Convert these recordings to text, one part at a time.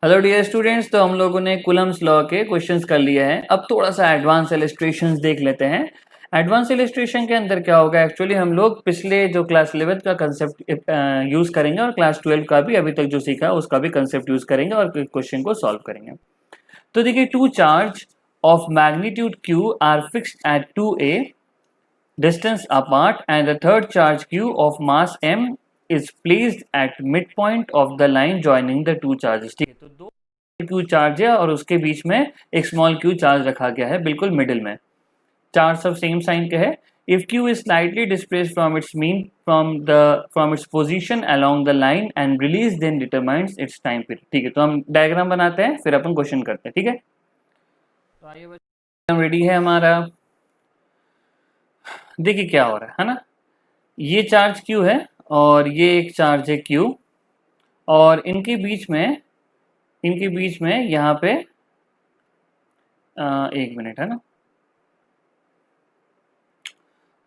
Hello dear students, तो हम लोगों ने कुलम्स लॉ के क्वेश्चंस कर लिए हैं। अब थोड़ा सा एडवांस इलस्ट्रेशंस देख लेते हैं। एडवांस इलस्ट्रेशन के अंदर क्या होगा, एक्चुअली हम लोग पिछले जो क्लास 11 का कंसेप्ट यूज करेंगे और क्लास 12 का भी अभी तक जो सीखा है उसका भी कंसेप्ट यूज करेंगे और क्वेश्चन को सॉल्व करेंगे। तो देखिए, two charge of magnitude Q are fixed at 2a distance apart and the third charge Q of mass M is placed at midpoint of the line joining the two charges। ठीक है, तो दो Q charge है और उसके बीच में एक small Q charge रखा गया है बिल्कुल मिडिल में। चार्ज सब सेम साइन के है। If Q is slightly displaced from its mean from its position along the line and release then determines its time period। ठीक है, तो हम डायग्राम बनाते हैं फिर अपन क्वेश्चन करते हैं। ठीक है, तो आइए बच्चों, रेडी है हमारा। देखिए क्या हो रहा है ना, ये चार्ज Q है और ये एक चार्ज है Q और इनके बीच में यहाँ पे एक मिनट है ना,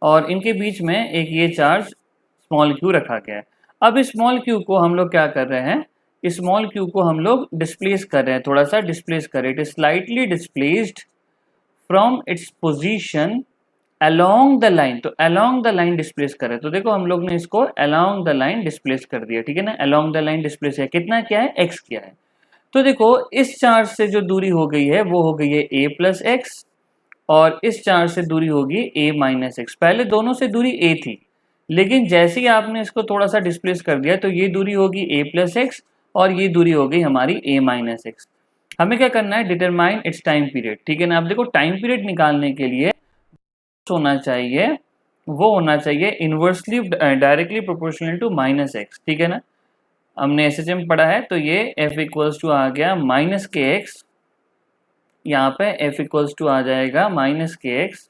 और इनके बीच में एक ये चार्ज स्मॉल Q रखा गया है। अब इस स्मॉल Q को हम लोग क्या कर रहे हैं, इस स्मॉल Q को हम लोग डिस्प्लेस कर रहे हैं, थोड़ा सा डिस्प्लेस कर रहे हैं। It is slightly displaced from its position along the line. तो अलोंग द लाइन डिस्प्लेस करे, तो देखो हम लोग ने इसको अलोंग द लाइन डिस्प्लेस कर दिया। ठीक है ना, अलोंग द लाइन डिस्प्लेस है, कितना क्या है, x क्या है। तो देखो इस चार्ज से जो दूरी हो गई है वो हो गई है a प्लस एक्स और इस चार्ज से दूरी होगी a माइनस एक्स। पहले दोनों से दूरी a थी, लेकिन जैसे ही आपने इसको थोड़ा सा डिस्प्लेस कर दिया तो ये दूरी होगी a प्लस एक्स और ये दूरी हो गई हमारी a माइनस एक्स। हमें क्या करना है, डिटरमाइन इट्स टाइम पीरियड। ठीक है ना, अब देखो टाइम पीरियड निकालने के लिए होना चाहिए, वो होना चाहिए inversely directly proportional to minus x. ठीक है ना, हमने एसएचएम पढ़ा है, तो ये f इक्वल्स टू आ गया माइनस के एक्स, यहाँ पे f इक्वल्स टू आ जाएगा माइनस के एक्स।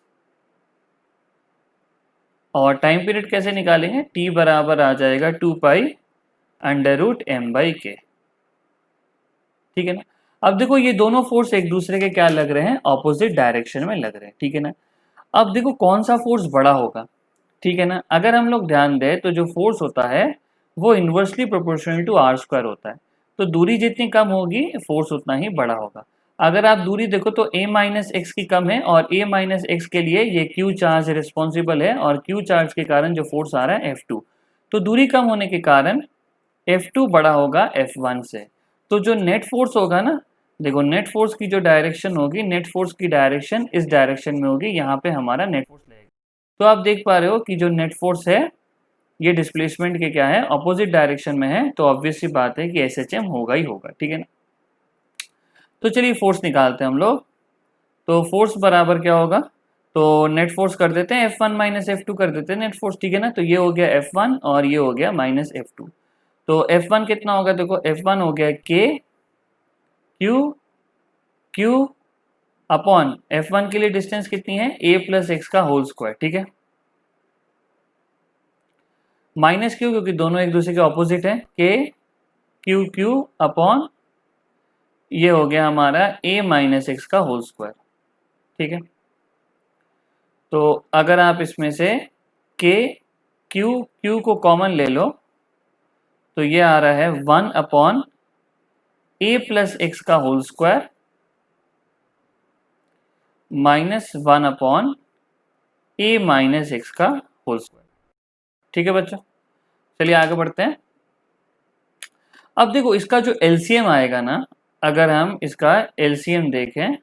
और टाइम पीरियड कैसे निकालेंगे, t बराबर आ जाएगा 2 pi under root m by K. ठीक है ना, अब देखो ये दोनों फोर्स एक दूसरे के क्या लग रहे हैं, ऑपोजिट डायरेक्शन में लग रहे हैं। ठीक है ना, अब देखो कौन सा फोर्स बड़ा होगा। ठीक है ना, अगर हम लोग ध्यान दें तो जो फोर्स होता है वो inversely proportional to R square होता है। तो दूरी जितनी कम होगी फोर्स उतना ही बड़ा होगा। अगर आप दूरी देखो तो a माइनस एक्स की कम है और a माइनस एक्स के लिए ये q चार्ज रिस्पॉन्सिबल है और q चार्ज के कारण जो फोर्स आ रहा है F2। तो दूरी कम होने के कारण F2 बड़ा होगा F1 से। तो जो नेट फोर्स होगा ना, देखो नेट फोर्स की जो डायरेक्शन होगी, नेट फोर्स की डायरेक्शन इस डायरेक्शन में होगी, यहाँ पे हमारा नेट फोर्स लगेगा। तो आप देख पा रहे हो कि जो नेट फोर्स है ये डिस्प्लेसमेंट के क्या है, अपोजिट डायरेक्शन में है, तो ऑब्वियस सी बात है कि एसएचएम होगा ही होगा। ठीक है ना, तो चलिए फोर्स निकालते हैं हम लोग। तो फोर्स बराबर क्या होगा, तो नेट फोर्स कर देते हैं F1 माइनस F2 कर देते हैं नेट फोर्स। ठीक है ना, तो ये हो गया F1 और ये हो गया माइनस F2। तो F1 कितना होगा, देखो F1 हो गया K Q अपॉन F1 के लिए डिस्टेंस कितनी है, a प्लस एक्स का होल स्क्वायर। ठीक है, माइनस क्यू क्योंकि दोनों एक दूसरे के ऑपोजिट है, के क्यू क्यू अपॉन ये हो गया हमारा a माइनस एक्स का होल स्क्वायर। ठीक है, तो अगर आप इसमें से k q को कॉमन ले लो तो ये आ रहा है 1 अपॉन a प्लस एक्स का whole square minus 1 upon a minus x का होल स्क्वायर। ठीक है बच्चों, चलिए आगे बढ़ते हैं। अब देखो इसका जो एलसीएम आएगा ना, अगर हम इसका एलसीएम देखें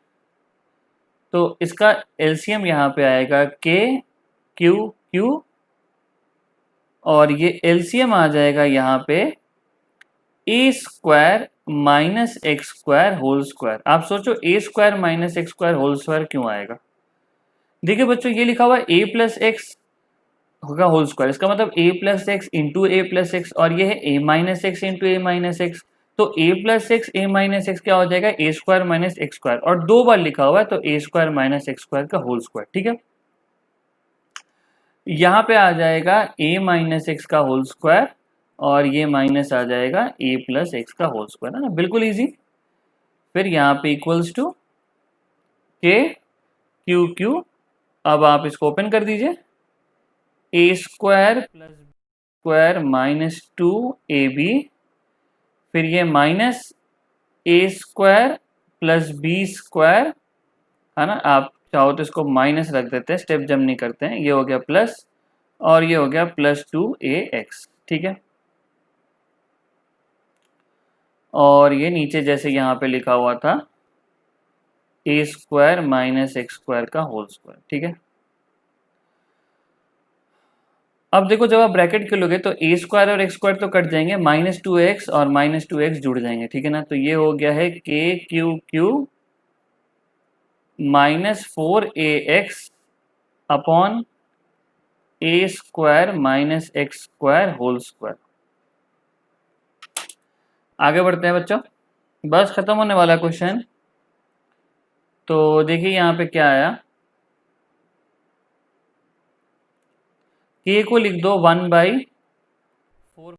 तो इसका एलसीएम यहाँ पे आएगा के क्यू क्यू और ये एलसीएम आ जाएगा यहाँ पे a square minus x square whole square. आप सोचो a square minus x square whole square क्यों आएगा। देखिए बच्चों ये लिखा हुआ है ए प्लस एक्स होगा होल स्क्वायर, इसका मतलब a plus x into a plus x और ये है a minus x into a minus x. तो a plus x a minus x क्या हो जाएगा, a square minus x square, और दो बार लिखा हुआ है तो a square minus x square का होल स्क्वायर। ठीक है, यहाँ पे आ जाएगा a माइनस एक्स का होल स्क्वायर और ये माइनस आ जाएगा a प्लस एक्स का होल स्क्वायर, है ना, बिल्कुल इजी। फिर यहाँ पे equals to k q q, अब आप इसको ओपन कर दीजिए, a square plus square minus 2ab, फिर ये minus a square plus b square, है ना, आप चाहो तो इसको माइनस रख देते हैं, स्टेप जम नहीं करते हैं, ये हो गया प्लस और ये हो गया प्लस 2ax, ठीक है। और ये नीचे जैसे यहाँ पे लिखा हुआ था ए स्क्वायर माइनस एक्स स्क्वायर का होल स्क्वायर, ठीक है। अब देखो जब आप ब्रैकेट खोलोगे तो ए स्क्वायर और एक्स स्क्वायर तो कट जाएंगे, -2x और -2x जुड़ जाएंगे, ठीक है ना। तो ये हो गया है k q q -4ax upon ए square minus x square whole square. आगे बढ़ते हैं बच्चों, बस खत्म होने वाला क्वेश्चन। तो देखिए यहाँ पे क्या आया, के को लिख दो 1/4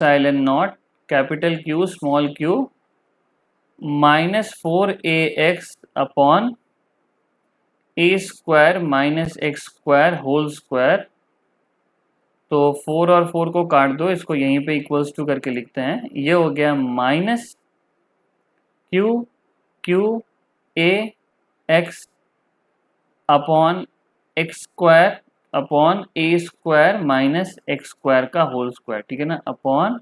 साइलेंट naught capital Q small Q -4ax upon ए square minus x square whole square. तो 4 और 4 को काट दो, इसको यहीं पे इक्वल्स टू करके लिखते हैं। ये हो गया minus Q Q A x upon x square upon A square minus x square का होल स्क्वायर, ठीक है ना, अपॉन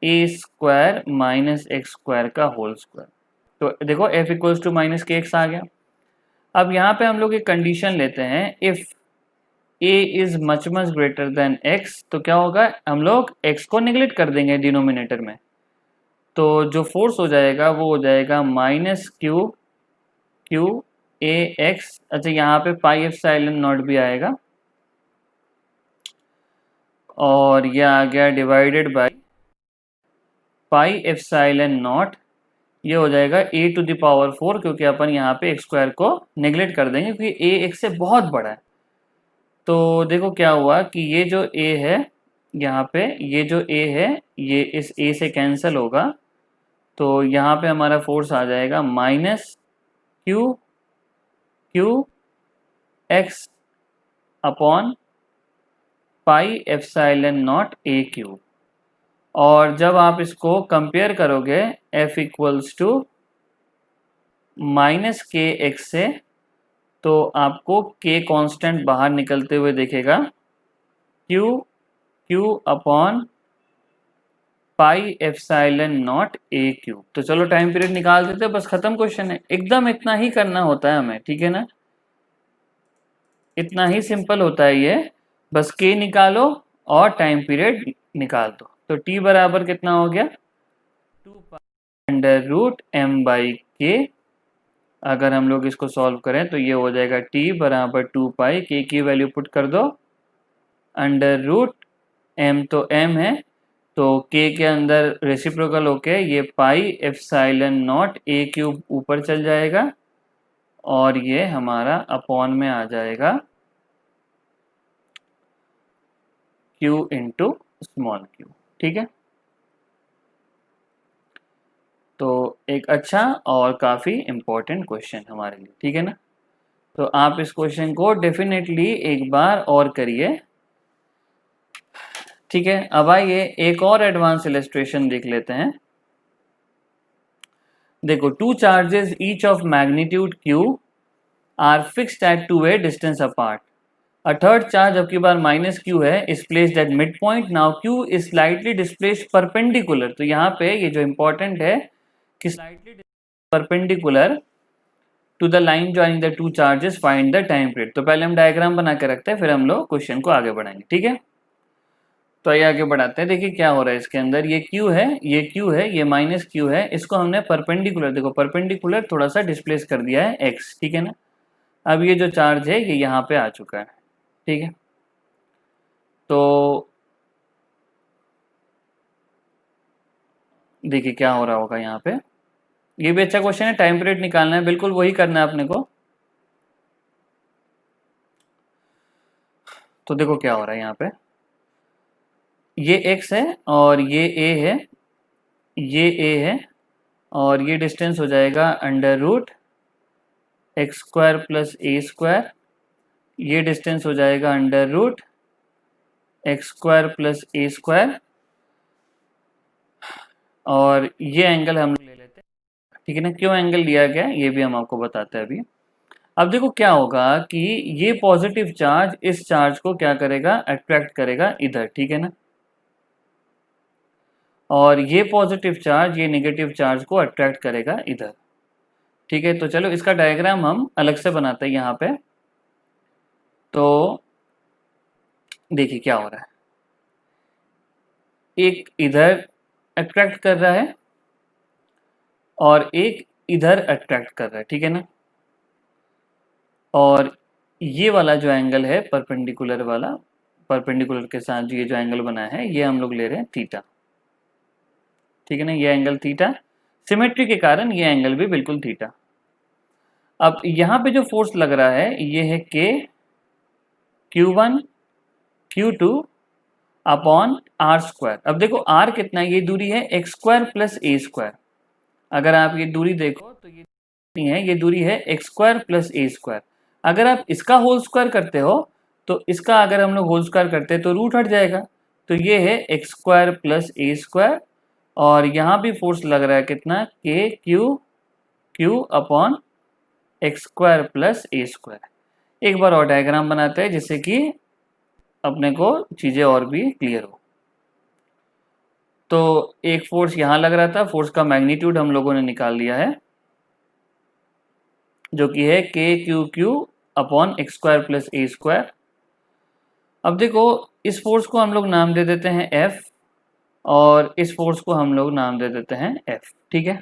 ए स्क्वायर माइनस एक्स स्क्वायर का होल स्क्वायर। तो देखो f इक्वल्स टू माइनस के एक्स आ गया। अब यहाँ पे हम लोग एक कंडीशन लेते हैं, if a is much greater than x, तो क्या होगा, हम लोग x को निगलेक्ट कर देंगे डिनोमिनेटर में। तो जो फोर्स हो जाएगा वो हो जाएगा minus Q Q A x, अच्छा यहाँ पे पाई एप्सिलॉन नॉट भी आएगा और ये आ गया divided by pi epsilon not, ये हो जाएगा a⁴, क्योंकि अपन यहाँ पे एक्स स्क्वायर को नेगलेक्ट कर देंगे क्योंकि a x से बहुत बड़ा है। तो देखो क्या हुआ कि ये जो a है यहाँ पे, ये जो a है ये इस a से कैंसिल होगा, तो यहाँ पे हमारा फोर्स आ जाएगा minus Q Q x upon pi epsilon not a Q. और जब आप इसको कंपेयर करोगे f इक्वल्स टू माइनस के एक्स से, तो आपको k कांस्टेंट बाहर निकलते हुए दिखेगा, q q upon pi epsilon not a cube. तो चलो टाइम पीरियड निकाल देते हैं, बस खत्म क्वेश्चन है। एकदम इतना ही करना होता है हमें, ठीक है ना, इतना ही सिंपल होता है ये, बस k निकालो और टाइम पीरियड निकाल दो। तो t बराबर कितना हो गया, 2π√m/k। अगर हम लोग इसको सॉल्व करें तो ये हो जाएगा t बराबर 2π, k की वैल्यू पुट कर दो, √m तो m है, तो k के अंदर रेसिप्रोकल होके ये pi epsilon not a cube ऊपर चल जाएगा और ये हमारा अपॉन में आ जाएगा q इंटू स्मॉल q, ठीक है। तो एक अच्छा और काफ़ी इम्पोर्टेंट क्वेश्चन हमारे लिए, ठीक है ना। तो आप इस क्वेश्चन को डेफिनेटली एक बार और करिए, ठीक है। अब आइए एक और एडवांस इलस्ट्रेशन देख लेते हैं। देखो, two charges each of magnitude q are fixed at 2a distance apart. A third charge, अब की बार माइनस q है, is placed at mid point. Now q is slightly displaced perpendicular. तो यहाँ पे ये जो इंपॉर्टेंट है कि slightly perpendicular to the line joining the two charges, find the time period. तो पहले हम डायग्राम बना के रखते हैं, फिर हम लोग क्वेश्चन को आगे बढ़ाएंगे, ठीक है। तो आइए आगे बढ़ाते हैं। देखिए क्या हो रहा है इसके अंदर, ये q है, ये q है, ये माइनस q है, इसको हमने परपेंडिकुलर, देखो परपेंडिकुलर थोड़ा सा डिस्प्लेस कर दिया है x, ठीक है ना। अब ये जो चार्ज है ये यहाँ पे आ चुका है, ठीक है। तो देखिए क्या हो रहा होगा यहाँ पे, ये भी अच्छा क्वेश्चन है, टाइम पीरियड निकालना है, बिल्कुल वही करना है अपने को। तो देखो क्या हो रहा है यहाँ पे, ये x है और ये a है, ये a है और ये डिस्टेंस हो जाएगा √x² प्लस a², ये डिस्टेंस हो जाएगा √x² प्लस a², और ये एंगल हम ले लेते हैं, ठीक है ना। क्यों एंगल लिया गया है ये भी हम आपको बताते हैं अभी। अब देखो क्या होगा कि ये पॉजिटिव चार्ज इस चार्ज को क्या करेगा, अट्रैक्ट करेगा इधर, ठीक है ना, और ये पॉजिटिव चार्ज ये नेगेटिव चार्ज को अट्रैक्ट करेगा इधर, ठीक है। तो चलो इसका डायग्राम हम अलग से बनाते हैं यहाँ पे। तो देखिए क्या हो रहा है, एक इधर अट्रैक्ट कर रहा है और एक इधर अट्रैक्ट कर रहा है, ठीक है ना। और ये वाला जो एंगल है परपेंडिकुलर वाला, परपेंडिकुलर के साथ ये जो एंगल बना है ये हम लोग ले रहे हैं थीटा, ठीक है ना। ये एंगल थीटा, सिमेट्री के कारण ये एंगल भी बिल्कुल थीटा। अब यहाँ पे जो फोर्स लग रहा है ये है के Q1 Q2 upon are square. अब देखो आर कितना है, ये दूरी है एक्स स्क्वायर प्लस ए स्क्वायर। अगर आप ये दूरी देखो तो ये नहीं है, ये दूरी है एक्स स्क्वायर प्लस ए स्क्वायर। अगर आप इसका होल स्क्वायर करते हो तो इसका अगर हम लोग होल स्क्वायर करते हैं तो रूट हट जाएगा, तो ये है एक्स स्क्वायर प्लस ए स्क्वायर। और यहाँ भी फोर्स लग रहा है कितना, k q upon x square plus ए स्क्वायर। एक बार और डायग्राम बनाते हैं जिससे कि अपने को चीज़ें और भी क्लियर हो। तो एक फोर्स यहाँ लग रहा था, फोर्स का मैग्नीट्यूड हम लोगों ने निकाल लिया है जो कि है k q upon x square plus ए स्क्वायर। अब देखो इस फोर्स को हम लोग नाम दे देते हैं F और इस फोर्स को हम लोग नाम दे देते हैं F, ठीक है।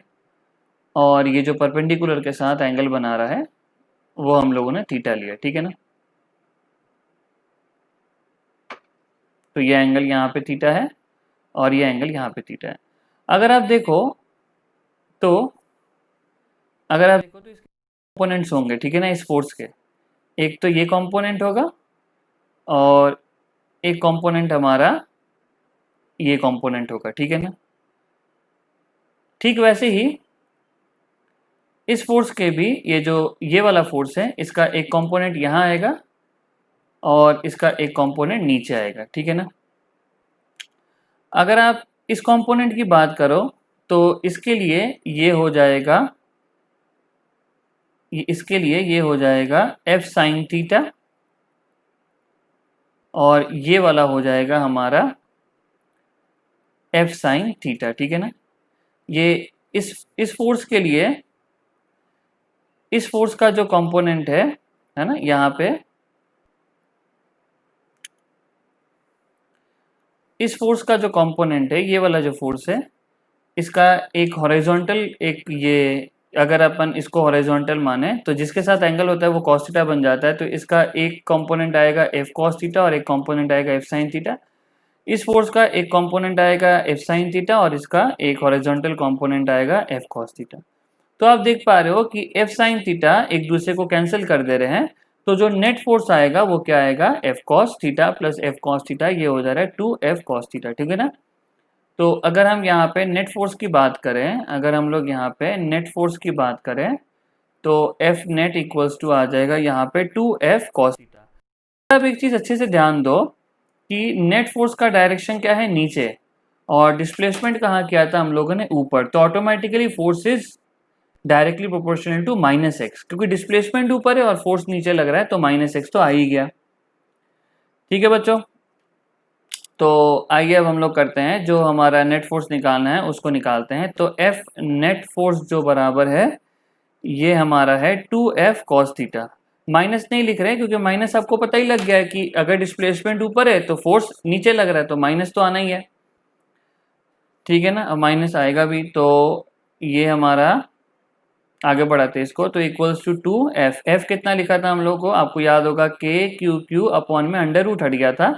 और ये जो परपेंडिकुलर के साथ एंगल बना रहा है वो हम लोगों ने थीटा लिया, ठीक है ना। तो ये एंगल यहाँ पे थीटा है और ये एंगल यहाँ पे थीटा है। अगर आप देखो तो इसके कंपोनेंट्स होंगे, ठीक है ना, इस फोर्स के। एक तो ये कंपोनेंट होगा और एक कंपोनेंट हमारा ये कंपोनेंट होगा, ठीक है ना। ठीक वैसे ही इस फोर्स के भी ये जो ये वाला फोर्स है इसका एक कंपोनेंट यहाँ आएगा और इसका एक कंपोनेंट नीचे आएगा, ठीक है ना। अगर आप इस कंपोनेंट की बात करो तो इसके लिए ये हो जाएगा, इसके लिए ये हो जाएगा एफ साइन थीटा और ये वाला हो जाएगा हमारा एफ साइन थीटा, ठीक है ना। ये इस फोर्स के लिए इस फोर्स का जो कंपोनेंट है ना, यहाँ पे इस फोर्स का जो कंपोनेंट है ये वाला जो फोर्स है इसका एक हॉरिजॉन्टल, एक ये अगर अपन इसको हॉरिजॉन्टल माने तो जिसके साथ एंगल होता है वो cos थीटा बन जाता है। तो इसका एक कंपोनेंट आएगा f cos थीटा और एक कंपोनेंट आएगा f sin थीटा। इस फोर्स का एक कंपोनेंट आएगा f sin थीटा और इसका एक हॉरिजॉन्टल कंपोनेंट आएगा f cos थीटा। तो आप देख पा रहे हो कि f sin थीटा एक दूसरे को कैंसिल कर दे रहे हैं, तो जो नेट फोर्स आएगा वो क्या आएगा, f cos theta plus f cos theta, ये हो जा रहा है 2f cos थीटा, ठीक है ना। तो अगर हम यहाँ पे नेट फोर्स की बात करें, अगर हम लोग यहाँ पे नेट फोर्स की बात करें तो एफ नेट इक्वल्स टू आ जाएगा यहाँ पे 2f cos थीटा। अब एक चीज़ अच्छे से ध्यान दो कि नेट फोर्स का डायरेक्शन क्या है, नीचे, और डिस्प्लेसमेंट कहाँ किया था हम लोगों ने, ऊपर। तो automatically force is directly proportional to -x, क्योंकि डिस्प्लेसमेंट ऊपर है और फोर्स नीचे लग रहा है तो -x तो आ ही गया, ठीक है बच्चों। तो आइए अब हम लोग करते हैं, जो हमारा नेट फोर्स निकालना है उसको निकालते हैं। तो F नेट फोर्स जो बराबर है ये हमारा है 2f cos थीटा। माइनस नहीं लिख रहे हैं क्योंकि माइनस आपको पता ही लग गया है कि अगर डिस्प्लेसमेंट ऊपर है तो फोर्स नीचे लग रहा है तो माइनस तो आना ही है, ठीक है ना। अब माइनस आएगा भी, तो ये हमारा आगे बढ़ाते हैं इसको, तो इक्वल्स टू 2f। f कितना लिखा था हम लोग को, आपको याद होगा के क्यू अपॉन में अंडर रूट हट गया था,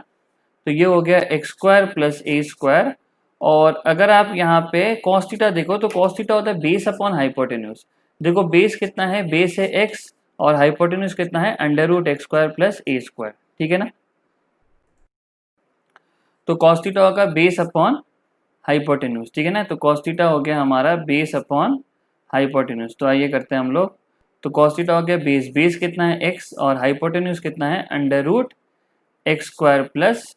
तो ये हो गया एक्स स्क्वायर प्लस ए स्क्वायर। और अगर आप यहाँ पे cos थीटा देखो तो cos थीटा होता है बेस अपॉन हाइपोटेन्यूज। देखो बेस कितना है, बेस है x और हाइपोटेन्यूज कितना है, under root x square plus ए स्क्वायर, ठीक है ना। तो cos थीटा होगा बेस अपॉन हाइपोटेन्यूज, ठीक है ना। तो cos थीटा हो गया हमारा बेस अपॉन हाइपोटेन्यूज। तो आइए करते हैं हम लोग, तो cos थीटा हो गया बेस, बेस कितना है x और हाइपोटेन्यूज कितना है under root x square plus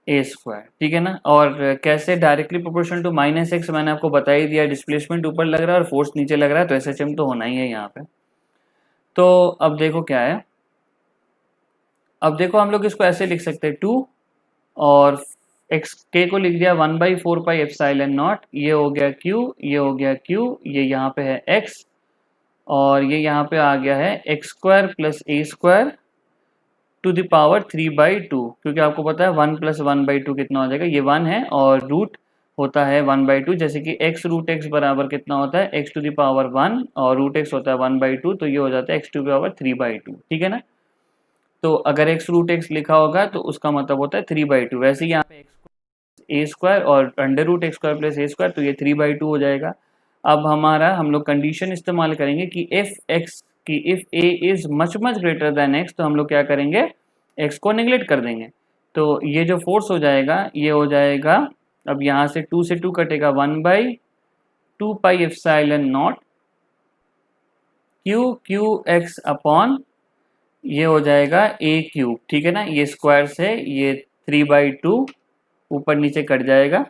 ए स्क्वायर, ठीक है ना। और कैसे, directly proportional to minus x, मैंने आपको बता ही दिया, डिस्प्लेसमेंट ऊपर लग रहा है और फोर्स नीचे लग रहा है, तो एसएचएम तो होना ही है यहाँ पे। तो अब देखो क्या है, अब देखो हम लोग इसको ऐसे लिख सकते हैं 2 और एक्स के को लिख दिया 1/4 पाई एप्सिलॉन नॉट, ये हो गया क्यू, ये हो गया क्यू, ये यहाँ पे है एक्स और ये यहाँ पे आ गया है x square plus A square to the power 3/2, क्योंकि आपको पता है 1 प्लस 1/2 कितना हो जाएगा, ये 1 है और रूट होता है 1/2, जैसे कि x रूट एक्स बराबर कितना होता है x टू द पावर 1 और रूट एक्स होता है 1/2, तो ये हो जाता है x टू द पावर 3/2, ठीक है ना। तो अगर x रूट एक्स लिखा होगा तो उसका मतलब होता है 3/2, वैसे ही यहाँ पे ए स्क्वायर और under root x square plus ए स्क्वायर, तो ये 3/2 हो जाएगा। अब हमारा हम लोग कंडीशन इस्तेमाल करेंगे कि if A is much much greater than x, तो हम लोग क्या करेंगे, एक्स को नेग्लेक्ट कर देंगे। तो ये जो फोर्स हो जाएगा ये हो जाएगा, अब यहाँ से 2 से 2 कटेगा 1/2 pi epsilon not Q x upon, ये हो जाएगा ए क्यूब, ठीक है ना। ये स्क्वायर से ये 3/2 ऊपर नीचे कट जाएगा।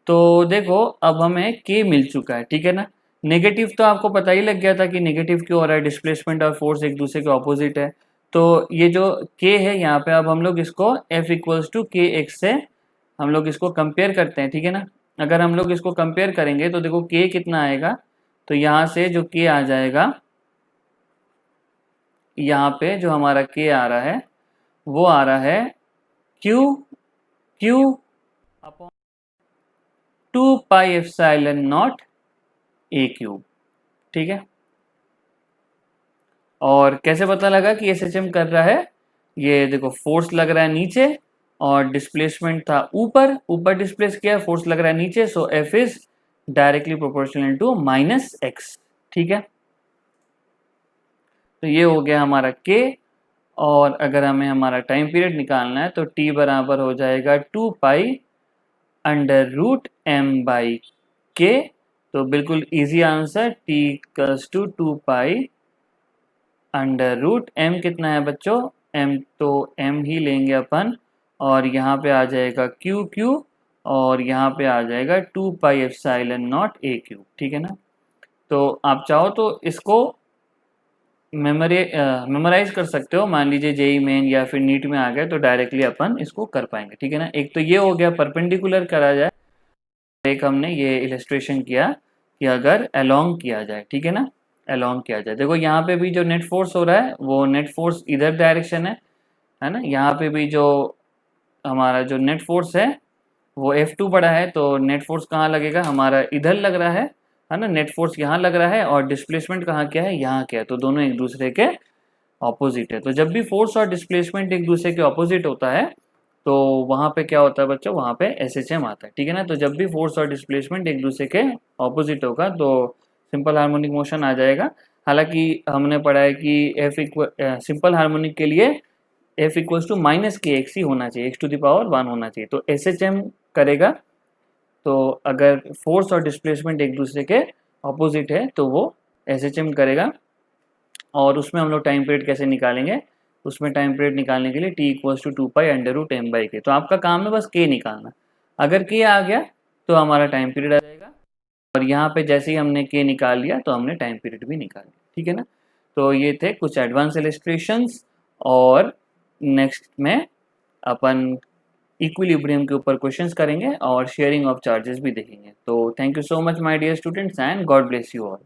तो देखो अब हमें के मिल चुका है, ठीक है ना। नेगेटिव तो आपको पता ही लग गया था कि नेगेटिव क्यों हो रहा है, डिस्प्लेसमेंट और फोर्स एक दूसरे के ऑपोजिट है। तो ये जो के है यहाँ पे, अब हम लोग इसको एफ इक्वल्स टू के एक्स से हम लोग इसको कंपेयर करते हैं, ठीक है ना। अगर हम लोग इसको कंपेयर करेंगे तो देखो के कितना आएगा, तो यहाँ से जो के आ जाएगा, यहाँ पे जो हमारा के आ रहा है वो आ रहा है Q Q upon 2 pi epsilon not a cube, ठीक है। और कैसे पता लगा कि एसएचएम कर रहा है, ये देखो फोर्स लग रहा है नीचे और डिस्प्लेसमेंट था ऊपर, ऊपर डिस्प्लेस किया, फोर्स लग रहा है नीचे, so f is directly proportional to minus x, ठीक है। तो ये हो गया हमारा के। और अगर हमें हमारा टाइम पीरियड निकालना है तो टी बराबर हो जाएगा 2 pi under root M by K. तो बिल्कुल easy answer, T equals to 2 pi under root M कितना है बच्चों, एम तो एम ही लेंगे अपन, और यहाँ पे आ जाएगा क्यू क्यू और यहाँ पे आ जाएगा 2 pi epsilon not a cube, ठीक है ना। तो आप चाहो तो इसको मेमोराइज कर सकते हो, मान लीजिए जेई मेन या फिर नीट में आ गए तो डायरेक्टली अपन इसको कर पाएंगे, ठीक है ना। एक तो ये हो गया परपेंडिकुलर करा जाए, एक हमने ये इलस्ट्रेशन किया कि अगर अलोंग किया जाए, ठीक है ना, अलोंग किया जाए। देखो यहाँ पे भी जो नेट फोर्स हो रहा है वो नेट फोर्स इधर डायरेक्शन है ना। यहाँ पे भी जो हमारा जो नेट फोर्स है वो F2 बड़ा है, तो नेट फोर्स कहाँ लगेगा, हमारा इधर लग रहा है ना। नेट फोर्स यहाँ लग रहा है और डिस्प्लेसमेंट कहाँ क्या है, यहाँ क्या है, तो दोनों एक दूसरे के ऑपोजिट है। तो जब भी फोर्स और डिस्प्लेसमेंट एक दूसरे के ऑपोजिट होता है तो वहाँ पे क्या होता है बच्चों, वहाँ पे एसएचएम आता है, ठीक है ना। तो जब भी फोर्स और डिस्प्लेसमेंट एक दूसरे के ऑपोजिट होगा तो सिंपल हार्मोनिक मोशन आ जाएगा। हालांकि हमने पढ़ा है कि सिंपल हार्मोनिक के लिए एफ इक्वल्स टू माइनस के एक्स ही होना चाहिए, एक्स टू द पावर 1 होना चाहिए, तो एसएचएम करेगा। तो अगर फोर्स और डिस्प्लेसमेंट एक दूसरे के ऑपोजिट है तो वो एसएचएम करेगा। और उसमें हम लोग टाइम पीरियड कैसे निकालेंगे, उसमें टाइम पीरियड निकालने के लिए T equals to 2 pi under root M by K. तो आपका काम है बस के निकालना, अगर के आ गया तो हमारा टाइम पीरियड आ जाएगा, और यहाँ पे जैसे ही हमने के निकाल लिया तो हमने टाइम पीरियड भी निकाल लिया, ठीक है ना। तो ये थे कुछ एडवांस इलस्ट्रेशंस, और नेक्स्ट में अपन इक्विलिब्रियम के ऊपर क्वेश्चंस करेंगे और शेयरिंग ऑफ चार्जेस भी देखेंगे। तो thank you so much my dear students and God bless you all.